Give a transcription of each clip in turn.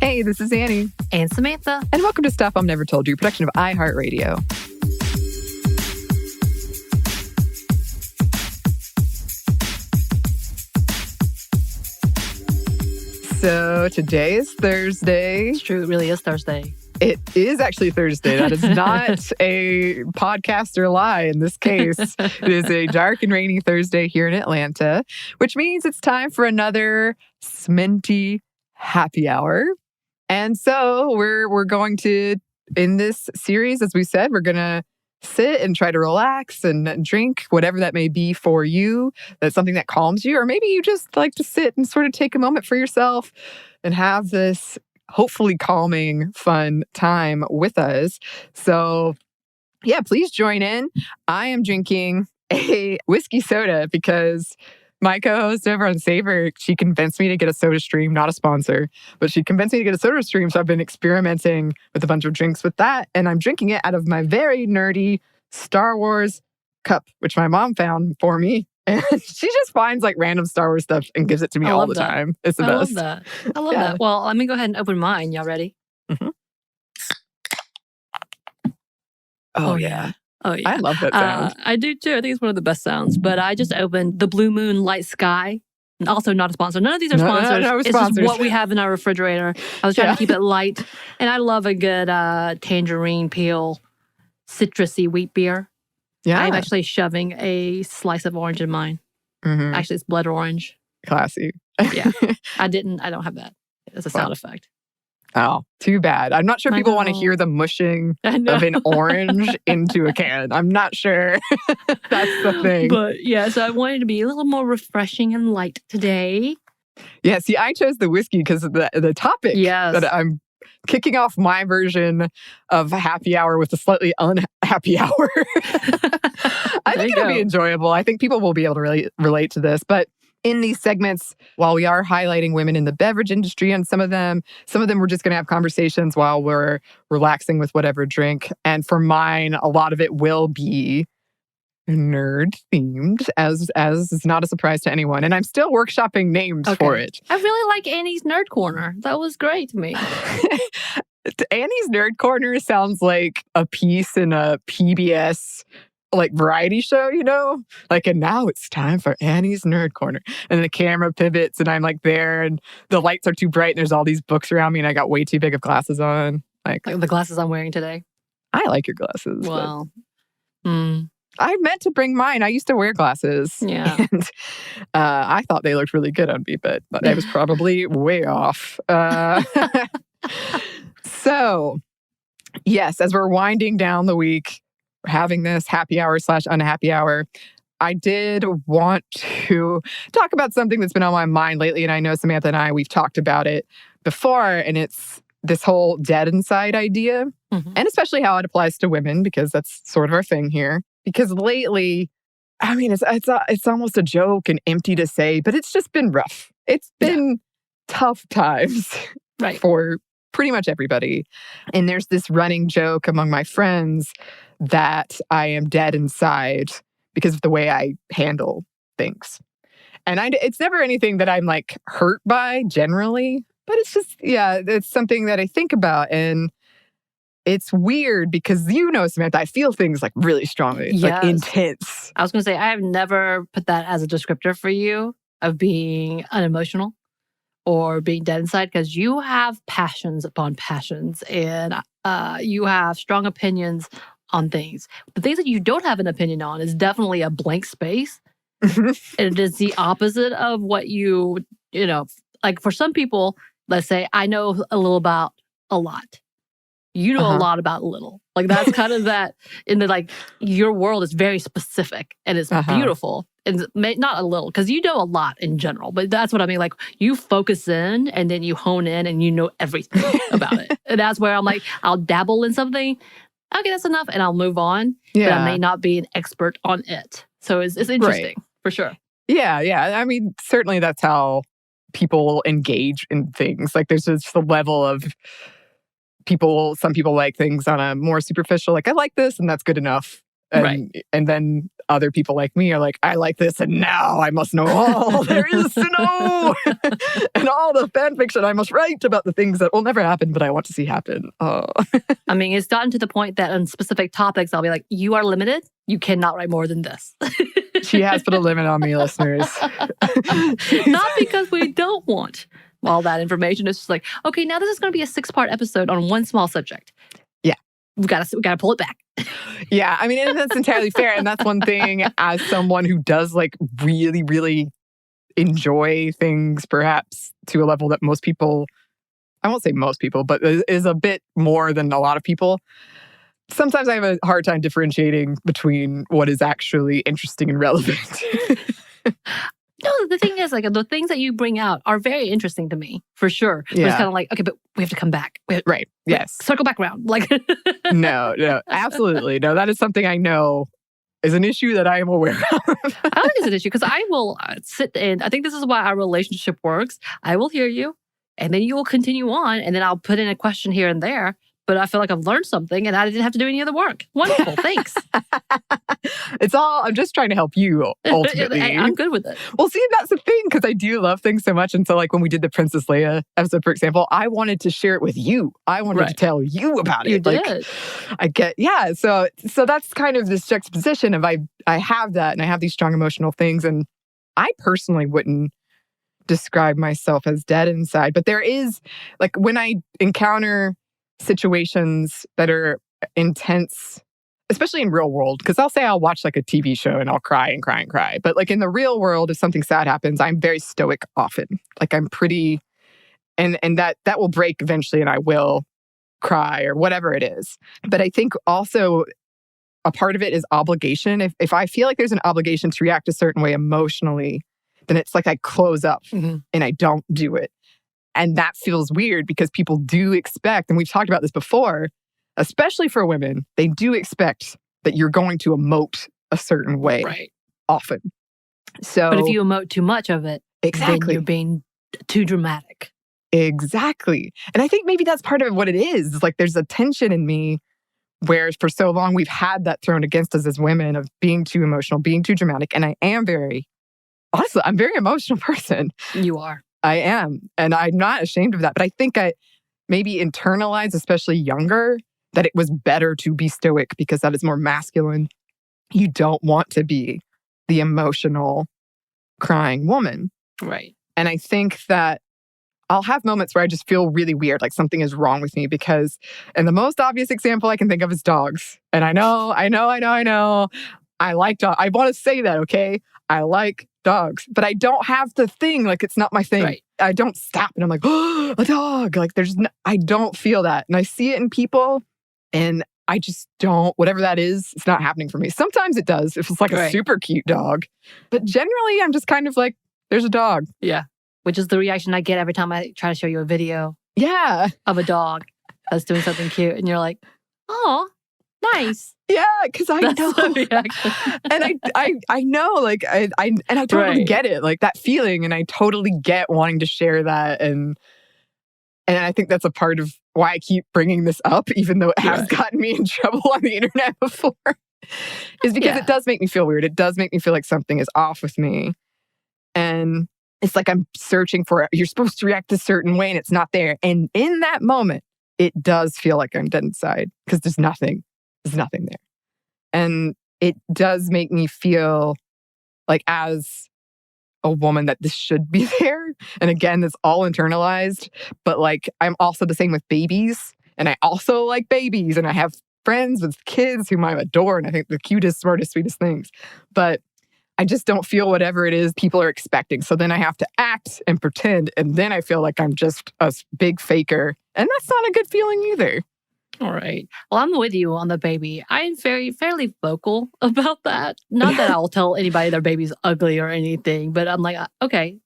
Hey, this is Anney. And Samantha. And welcome to Stuff I've Never Told You, production of iHeartRadio. So today is Thursday. It's true, it really is Thursday. It is actually Thursday. That is not a podcaster lie in this case. It is a dark and rainy Thursday here in Atlanta, which means it's time for another Sminty happy hour. And so we're going to, in this series, as we said, we're going to sit and try to relax and drink whatever that may be for you. That's something that calms you. Or maybe you just like to sit and sort of take a moment for yourself and have this hopefully calming, fun time with us. So yeah, please join in. I am drinking a whiskey soda because my co-host over on Savor, she convinced me to get a Soda Stream, not a sponsor, but she convinced me to get a Soda Stream. So I've been experimenting with a bunch of drinks with that. And I'm drinking it out of my very nerdy Star Wars cup, which my mom found for me. And she just finds like random Star Wars stuff and gives it to me all the time. It's the best. I love that. Well, let me go ahead and open mine. Y'all ready? Mm-hmm. Oh, yeah. Oh, yeah. I love that sound. I do too. I think it's one of the best sounds. But I just opened the Blue Moon Light Sky. Also not a sponsor. None of these are sponsors. No it's sponsors. Just what we have in our refrigerator. I was trying to keep it light. And I love a good tangerine peel, citrusy wheat beer. Yeah. I'm actually shoving a slice of orange in mine. Mm-hmm. Actually, it's blood orange. Classy. Yeah. I don't have that as a sound effect. Oh, too bad. I'm not sure people want to hear the mushing of an orange into a can. I'm not sure. That's the thing. But yeah, so I wanted to be a little more refreshing and light today. Yeah, see, I chose the whiskey because of the topic. Yes. That I'm kicking off my version of happy hour with a slightly unhappy hour. I think it'll be enjoyable. I think people will be able to really relate to this. But in these segments, while we are highlighting women in the beverage industry, and some of them we're just going to have conversations while we're relaxing with whatever drink. And for mine, a lot of it will be nerd themed, as is not a surprise to anyone. And I'm still workshopping names for it. I really like Annie's Nerd Corner. That was great to me. Annie's Nerd Corner sounds like a piece in a PBS like variety show, you know? Like, and now it's time for Annie's Nerd Corner. And the camera pivots and I'm like there and the lights are too bright and there's all these books around me and I got way too big of glasses on. Like the glasses I'm wearing today. I like your glasses. Well, I meant to bring mine. I used to wear glasses. Yeah. And I thought they looked really good on me, but I was probably way off. So, yes, as we're winding down the week, we're having this happy hour / unhappy hour. I did want to talk about something that's been on my mind lately. And I know Samantha and we've talked about it before. And it's this whole dead inside idea. Mm-hmm. And especially how it applies to women, because that's sort of our thing here. Because lately, I mean, it's almost a joke and empty to say, but it's just been rough. It's been tough times for pretty much everybody. And there's this running joke among my friends that I am dead inside because of the way I handle things. And it's never anything that I'm like hurt by generally, but it's just, it's something that I think about. And it's weird because, Samantha, I feel things like really strongly. It's like intense. I was going to say, I have never put that as a descriptor for you of being unemotional or being dead inside, because you have passions upon passions and you have strong opinions on things. The things that you don't have an opinion on is definitely a blank space. And it is the opposite of what like for some people, let's say, I know a little about a lot. You know a lot about little. Like that's kind of that in the like your world is very specific and it's beautiful. And not a little, because you know a lot in general, but that's what I mean. Like you focus in and then you hone in and you know everything about it. And that's where I'm like, I'll dabble in something. Okay, that's enough. And I'll move on. Yeah. But I may not be an expert on it. So it's interesting for sure. Yeah. I mean, certainly that's how people engage in things. Like there's just a level of some people like things on a more superficial, like I like this and that's good enough. And then other people like me are like, I like this, and now I must know all there is to know, and all the fan fiction I must write about the things that will never happen, but I want to see happen. Oh. I mean, it's gotten to the point that on specific topics, I'll be like, you are limited. You cannot write more than this. She has put a limit on me, listeners. Not because we don't want all that information. It's just like, okay, now this is going to be a 6-part episode on one small subject. Yeah. We gotta pull it back. Yeah, I mean, and that's entirely fair. And that's one thing as someone who does like really, really enjoy things perhaps to a level that most people, I won't say most people, but is a bit more than a lot of people. Sometimes I have a hard time differentiating between what is actually interesting and relevant. No, the thing is, like, the things that you bring out are very interesting to me, for sure. But it's kind of like, okay, but we have to come back. Right. Yes. Circle back around. Like, No, absolutely. No, that is something I know is an issue that I am aware of. I don't think it's an issue because I will sit and I think this is why our relationship works. I will hear you and then you will continue on and then I'll put in a question here and there. But I feel like I've learned something and I didn't have to do any other work. Wonderful. Thanks. I'm just trying to help you ultimately. I'm good with it. Well, see, that's the thing because I do love things so much. And so like when we did the Princess Leia episode, for example, I wanted to share it with you. I wanted to tell you about it. You did. So that's kind of this juxtaposition of I have that and I have these strong emotional things. And I personally wouldn't describe myself as dead inside. But there is, like, when I encounter situations that are intense, especially in real world, because I'll say I'll watch like a TV show and I'll cry and cry and cry. But like in the real world, if something sad happens, I'm very stoic often. Like I'm pretty, and that will break eventually and I will cry or whatever it is. But I think also a part of it is obligation. If I feel like there's an obligation to react a certain way emotionally, then it's like I close up and I don't do it. And that feels weird because people do expect, and we've talked about this before, especially for women, they do expect that you're going to emote a certain way often. So, but if you emote too much of it, then you're being too dramatic. Exactly. And I think maybe that's part of what it is. It's like there's a tension in me where for so long we've had that thrown against us as women of being too emotional, being too dramatic. And I am honestly, I'm a very emotional person. You are. I am. And I'm not ashamed of that. But I think I maybe internalized, especially younger, that it was better to be stoic because that is more masculine. You don't want to be the emotional, crying woman. Right. And I think that I'll have moments where I just feel really weird, like something is wrong with me because, and the most obvious example I can think of is dogs. And I know. I like dogs. I want to say that, okay? I like dogs, but I don't have the thing. Like, it's not my thing. Right. I don't stop and I'm like, oh, a dog. Like, I don't feel that. And I see it in people and I just don't, whatever that is, it's not happening for me. Sometimes it does if it's like a super cute dog. But generally, I'm just kind of like, there's a dog. Yeah. Which is the reaction I get every time I try to show you a video of a dog that's doing something cute. And you're like, oh, nice. Yeah, because I know. And I know, like, I totally get it, like that feeling. And I totally get wanting to share that. And I think that's a part of why I keep bringing this up, even though it has gotten me in trouble on the internet before, is because it does make me feel weird. It does make me feel like something is off with me. And it's like I'm searching for it. You're supposed to react a certain way and it's not there. And in that moment, it does feel like I'm dead inside because there's nothing there. And it does make me feel like as a woman that this should be there. And again, it's all internalized. But like, I'm also the same with babies. And I also like babies. And I have friends with kids whom I adore. And I think the cutest, smartest, sweetest things. But I just don't feel whatever it is people are expecting. So then I have to act and pretend. And then I feel like I'm just a big faker. And that's not a good feeling either. All right. Well, I'm with you on the baby. I'm fairly vocal about that. Not that I'll tell anybody their baby's ugly or anything, but I'm like, okay,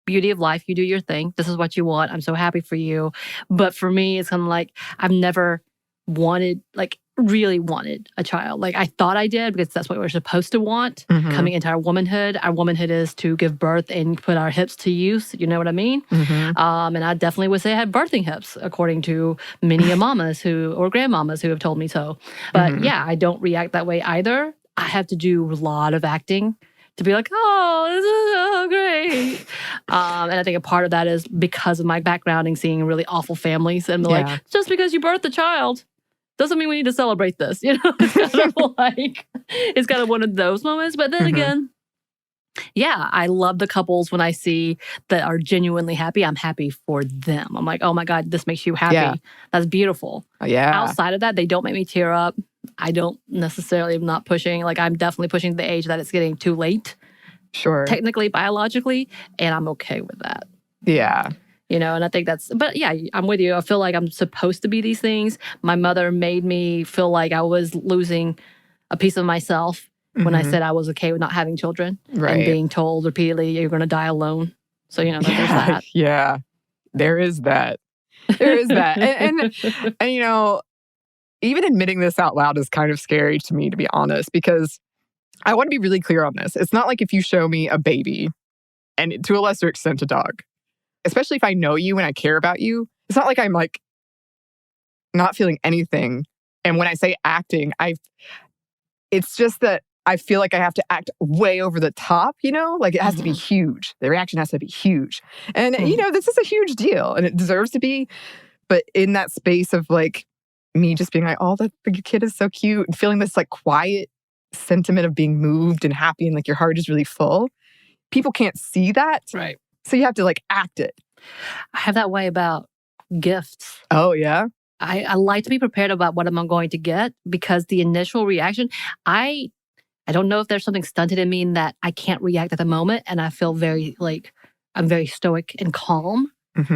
beauty of life. You do your thing. This is what you want. I'm so happy for you. But for me, it's kind of like, I've never wanted, like, really wanted a child. Like I thought I did because that's what we're supposed to want coming into our womanhood. Our womanhood is to give birth and put our hips to use. You know what I mean? And I definitely would say I had birthing hips, according to many mamas or grandmamas who have told me so. But yeah, I don't react that way either. I have to do a lot of acting to be like, oh, this is so great. And I think a part of that is because of my background and seeing really awful families. And like, just because you birthed a child doesn't mean we need to celebrate this. You know, it's kind of like, it's kind of one of those moments. But then again, yeah, I love the couples when I see that are genuinely happy. I'm happy for them. I'm like, oh my God, this makes you happy. Yeah. That's beautiful. Outside of that, they don't make me tear up. I don't necessarily, I'm not pushing. Like I'm definitely pushing the age that it's getting too late. Sure. Technically, biologically. And I'm okay with that. Yeah. You know, and I think but yeah, I'm with you. I feel like I'm supposed to be these things. My mother made me feel like I was losing a piece of myself when I said I was okay with not having children and being told repeatedly, you're going to die alone. So, you know, there's that. Yeah, there is that. There is that. And, you know, even admitting this out loud is kind of scary to me, to be honest, because I want to be really clear on this. It's not like if you show me a baby and to a lesser extent a dog, especially if I know you and I care about you, it's not like I'm like not feeling anything. And when I say acting, it's just that I feel like I have to act way over the top, you know? Like it has to be huge. The reaction has to be huge. And, you know, this is a huge deal and it deserves to be. But in that space of like me just being like, oh, the kid is so cute and feeling this like quiet sentiment of being moved and happy and like your heart is really full, people can't see that. Right. So you have to like act it. I have that way about gifts. Oh, yeah? I like to be prepared about what I'm going to get because the initial reaction, I don't know if there's something stunted in me in that I can't react at the moment. And I feel very like I'm very stoic and calm.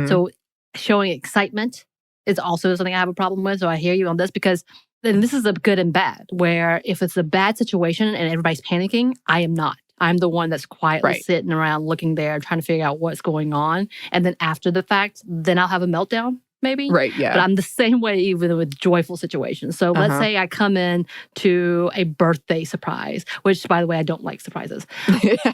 So showing excitement is also something I have a problem with. So I hear you on this because then this is a good and bad, where if it's a bad situation and everybody's panicking, I am not. I'm the one that's quietly sitting around looking there, trying to figure out what's going on. And then after the fact, then I'll have a meltdown. Maybe. Right, yeah. But I'm the same way even with joyful situations. So let's say I come in to a birthday surprise, which, by the way, I don't like surprises.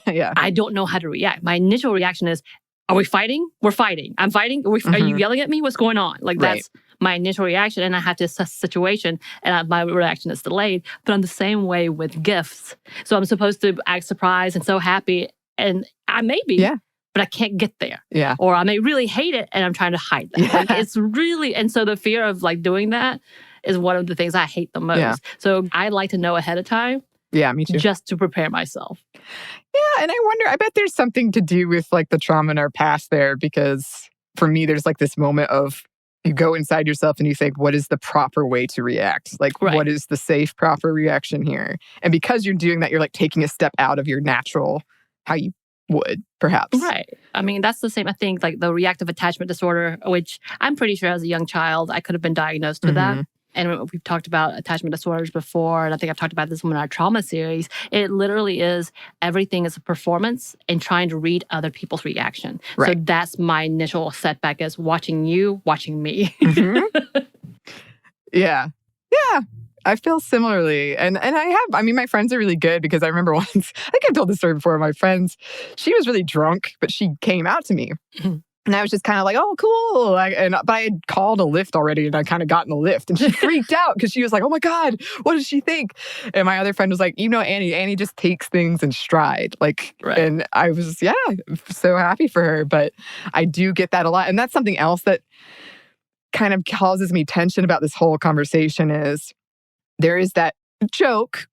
Yeah. I don't know how to react. My initial reaction is, are we fighting? We're fighting. I'm fighting. Are you yelling at me? What's going on? Like that's my initial reaction. And I have to assess the situation. And my reaction is delayed. But I'm the same way with gifts. So I'm supposed to act surprised and so happy. And I may be. Yeah. But I can't get there. Yeah. Or I may really hate it and I'm trying to hide that. Like it's really, and so the fear of like doing that is one of the things I hate the most. Yeah. So I like to know ahead of time. Yeah, me too. Just to prepare myself. Yeah, and I wonder, I bet there's something to do with like the trauma in our past there, because for me, there's like this moment of you go inside yourself and you think, what is the proper way to react? Like, what is the safe, proper reaction here? And because you're doing that, you're like taking a step out of your natural, how you would, perhaps. Right. I mean, that's the same, I think, like the reactive attachment disorder, which I'm pretty sure as a young child, I could have been diagnosed with that. And we've talked about attachment disorders before, and I think I've talked about this in our trauma series. It literally is everything is a performance and trying to read other people's reaction. So that's my initial setback is watching you, watching me. Yeah. Yeah. I feel similarly. And I mean, my friends are really good because I remember once, I think I've told this story before, my friends, she was really drunk, but she came out to me. And I was just kind of like, oh, cool. But I had called a lift already and I kind of got in the lift and she freaked out because she was like, oh my God, what does she think? And my other friend was like, you know, Annie just takes things in stride. Like, and I was, so happy for her. But I do get that a lot. And that's something else that kind of causes me tension about this whole conversation is there is that joke,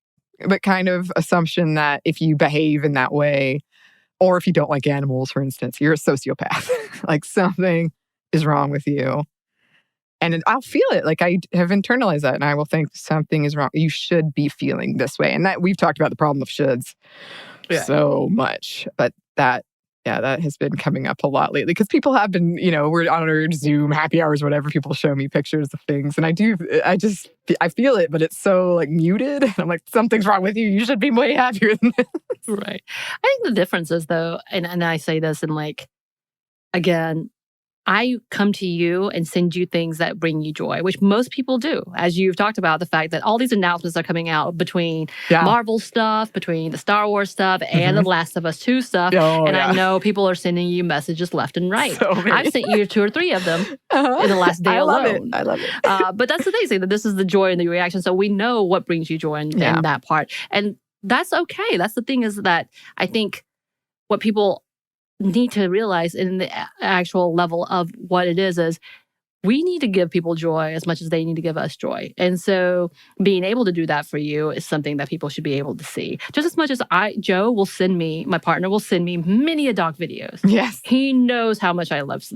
but kind of assumption that if you behave in that way, or if you don't like animals, for instance, you're a sociopath. Like something is wrong with you. And I'll feel it. Like I have internalized that and I will think something is wrong. You should be feeling this way. And that we've talked about the problem of shoulds so much. But that has been coming up a lot lately because people have been, we're on our Zoom happy hours, whatever. People show me pictures of things. And I feel it, but it's so like muted. And I'm like, something's wrong with you. You should be way happier than this. Right. I think the difference is though, and I say this in like, again, I come to you and send you things that bring you joy, which most people do. As you've talked about, the fact that all these announcements are coming out between Marvel stuff, between the Star Wars stuff, and the Last of Us 2 stuff. I know people are sending you messages left and right. So I've sent you 2 or 3 of them in the last day alone. I love it. But that's the thing, that this is the joy and the reaction. So we know what brings you joy in that part. And that's okay. That's the thing, is that I think what people need to realize in the actual level of what it is we need to give people joy as much as they need to give us joy. And so being able to do that for you is something that people should be able to see. Just as much as Joe will send me, my partner will send me many dog videos. Yes. He knows how much I love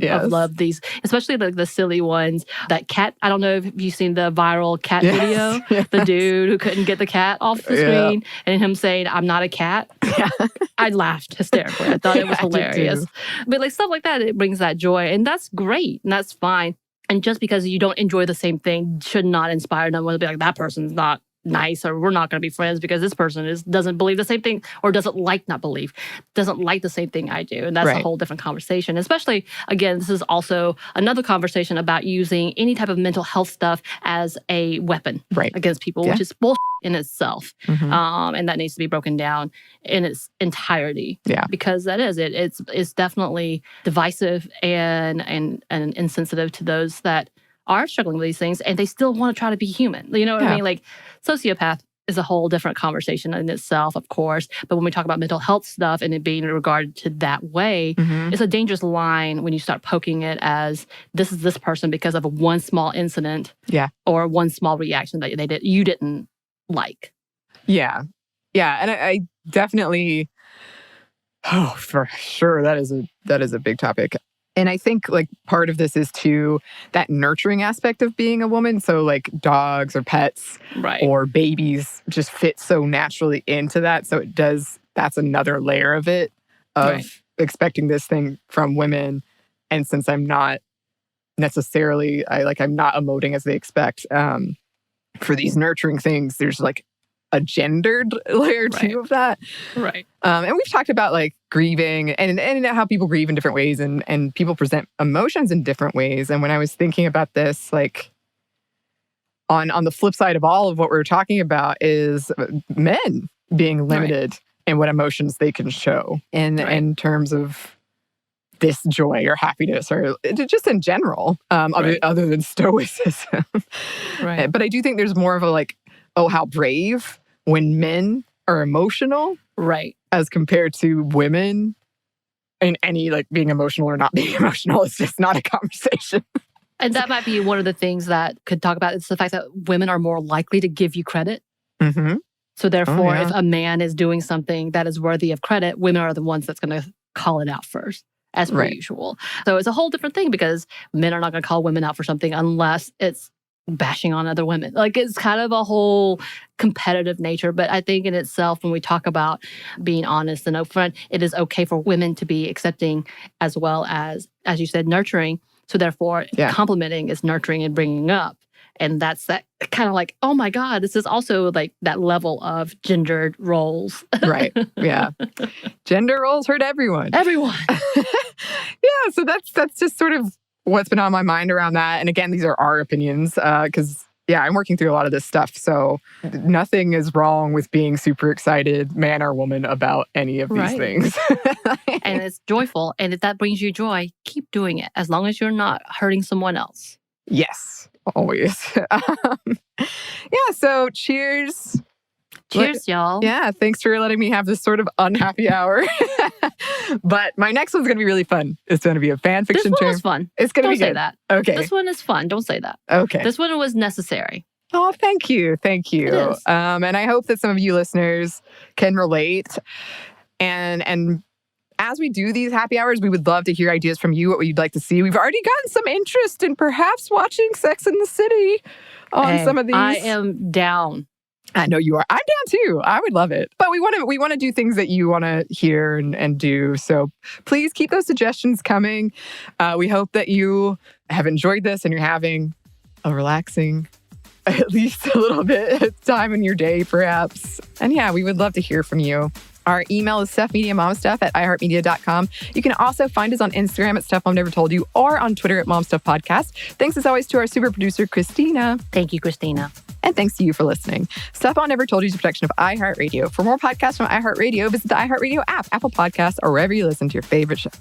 these, especially the silly ones. That cat, I don't know if you've seen the viral cat video. Yes. The dude who couldn't get the cat off the screen and him saying, "I'm not a cat." Yeah. I laughed hysterically. I thought it was hilarious. But like stuff like that, it brings that joy. And that's great. And that's fine. And just because you don't enjoy the same thing should not inspire no one to be like, that person's not nice, or we're not going to be friends because this person doesn't believe the same thing, or doesn't like the same thing I do. And that's a whole different conversation. Especially, again, this is also another conversation about using any type of mental health stuff as a weapon against people, which is bullshit in itself. And that needs to be broken down in its entirety. Yeah. Because that is it's definitely divisive and insensitive to those that are struggling with these things, and they still want to try to be human. You know what I mean? Like, sociopath is a whole different conversation in itself, of course. But when we talk about mental health stuff and it being regarded to that way, it's a dangerous line when you start poking it as this is this person because of one small incident or one small reaction that you didn't like. Yeah. And I definitely, for sure, that is a big topic. And I think like part of this is too that nurturing aspect of being a woman. So like dogs or pets or babies just fit so naturally into that. So that's another layer of it, of expecting this thing from women. And since I'm not necessarily, I'm not emoting as they expect for these nurturing things, there's like a gendered layer too of that. Right. And we've talked about like grieving and how people grieve in different ways and people present emotions in different ways. And when I was thinking about this, like on the flip side of all of what we're talking about is men being limited in what emotions they can show in terms of this joy or happiness or just in general, other than stoicism. But I do think there's more of a like, oh, how brave when men are emotional, as compared to women. And any like being emotional or not being emotional is just not a conversation. And that might be one of the things that could talk about. It's the fact that women are more likely to give you credit. So therefore, if a man is doing something that is worthy of credit, women are the ones that's going to call it out first, as per usual. So it's a whole different thing because men are not going to call women out for something unless it's bashing on other women. Like, it's kind of a whole competitive nature. But I think in itself, when we talk about being honest and upfront, it is okay for women to be accepting as well as you said, nurturing. So therefore, complimenting is nurturing and bringing up. And that's that kind of like, oh my God, this is also like that level of gendered roles. Gender roles hurt everyone. So that's just sort of what's been on my mind around that. And again, these are our opinions because, I'm working through a lot of this stuff. So nothing is wrong with being super excited, man or woman, about any of these things. And it's joyful. And if that brings you joy, keep doing it as long as you're not hurting someone else. Yes, always. So cheers. Cheers, y'all. Yeah, thanks for letting me have this sort of unhappy hour. But my next one's going to be really fun. It's going to be a fan fiction This one was fun. It's going to be good. Don't say that. Okay. This one is fun. Don't say that. Okay. This one was necessary. Oh, thank you. Thank you. It is. And I hope that some of you listeners can relate. And as we do these happy hours, we would love to hear ideas from you, what you'd like to see. We've already gotten some interest in perhaps watching Sex and the City on some of these. I am down. I know you are. I'm down too. I would love it. But we want to do things that you want to hear and do. So please keep those suggestions coming. We hope that you have enjoyed this and you're having a relaxing, at least a little bit, time in your day, perhaps. And we would love to hear from you. Our email is stuffmediamomstuff@iheartmedia.com. You can also find us on Instagram at Stuff Mom Never Told You or on Twitter at MomStuffPodcast. Thanks as always to our super producer, Christina. Thank you, Christina. And thanks to you for listening. Stuff Mom Never Told You is a production of iHeartRadio. For more podcasts from iHeartRadio, visit the iHeartRadio app, Apple Podcasts, or wherever you listen to your favorite shows.